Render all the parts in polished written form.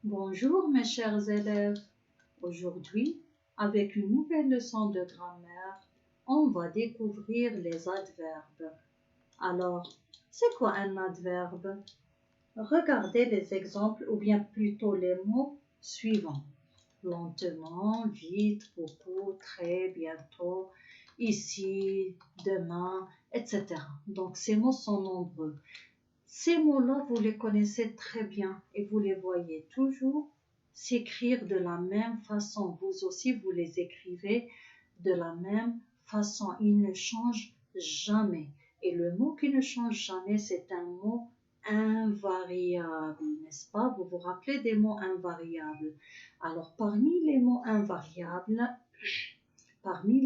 Bonjour mes chers élèves. Aujourd'hui, avec une nouvelle leçon de grammaire, on va découvrir les adverbes. Alors, c'est quoi un adverbe? Regardez les exemples ou bien plutôt les mots suivants. Lentement, vite, beaucoup, très, bientôt, ici, demain, etc. Donc ces mots sont nombreux. Ces mots-là, vous les connaissez très bien et vous les voyez toujours s'écrire de la même façon. Vous aussi, vous les écrivez de la même façon. Ils ne changent jamais. Et le mot qui ne change jamais, c'est un mot invariable, n'est-ce pas? Vous vous rappelez des mots invariables. Alors, parmi les mots invariables, parmi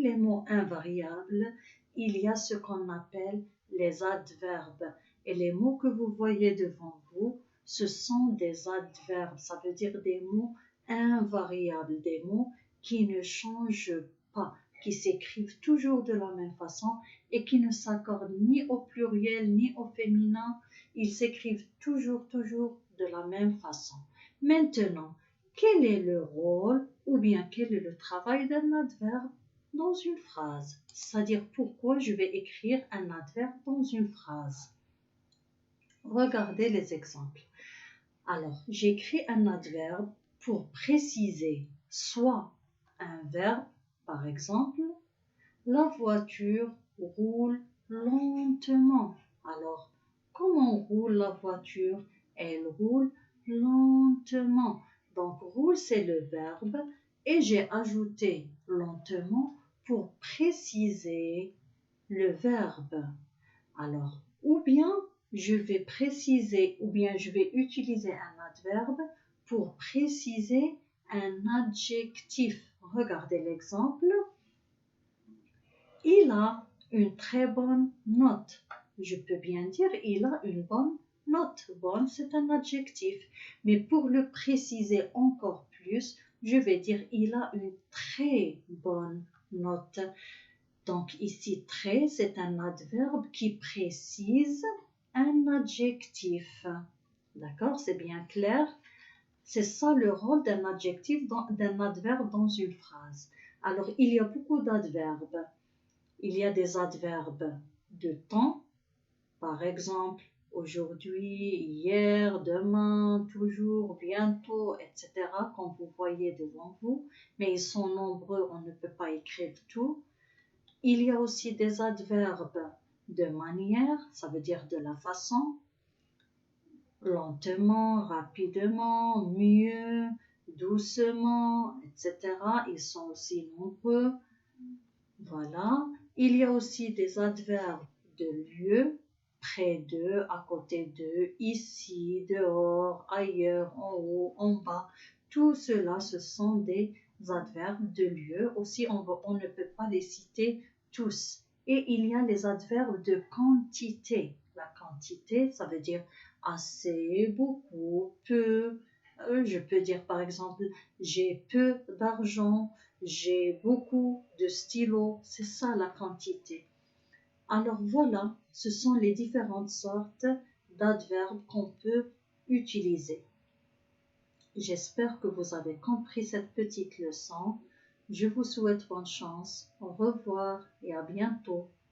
les mots invariables, il y a ce qu'on appelle les adverbes. Et les mots que vous voyez devant vous, ce sont des adverbes. Ça veut dire des mots invariables, des mots qui ne changent pas, qui s'écrivent toujours de la même façon et qui ne s'accordent ni au pluriel ni au féminin. Ils s'écrivent toujours de la même façon. Maintenant, quel est le rôle ou bien quel est le travail d'un adverbe dans une phrase? C'est-à-dire pourquoi je vais écrire un adverbe dans une phrase. Regardez les exemples. Alors, j'écris un adverbe pour préciser soit un verbe, par exemple, la voiture roule lentement. Alors, comment roule la voiture? Elle roule lentement. Donc, roule, c'est le verbe et j'ai ajouté lentement pour préciser le verbe. Alors, ou bien je vais préciser, ou bien je vais utiliser un adverbe pour préciser un adjectif. Regardez l'exemple. Il a une très bonne note. Je peux bien dire il a une bonne note. Bonne, c'est un adjectif. Mais pour le préciser encore plus, je vais dire il a une très bonne note. Donc ici, très, c'est un adverbe qui précise un adjectif. D'accord? C'est bien clair? C'est ça le rôle d'un adjectif, d'un adverbe dans une phrase. Alors, il y a beaucoup d'adverbes. Il y a des adverbes de temps, par exemple, aujourd'hui, hier, demain, toujours, bientôt, etc., comme vous voyez devant vous. Mais ils sont nombreux, on ne peut pas écrire tout. Il y a aussi des adverbes de manière, ça veut dire de la façon, lentement, rapidement, mieux, doucement, etc. Ils sont aussi nombreux. Voilà. Il y a aussi des adverbes de lieu, près de, à côté de, ici, dehors, ailleurs, en haut, en bas. Tout cela, ce sont des adverbes de lieu. Aussi, on ne peut pas les citer tous. Et il y a les adverbes de quantité. La quantité, ça veut dire assez, beaucoup, peu. Je peux dire par exemple, j'ai peu d'argent, j'ai beaucoup de stylos. C'est ça la quantité. Alors voilà, ce sont les différentes sortes d'adverbes qu'on peut utiliser. J'espère que vous avez compris cette petite leçon. Je vous souhaite bonne chance. Au revoir et à bientôt.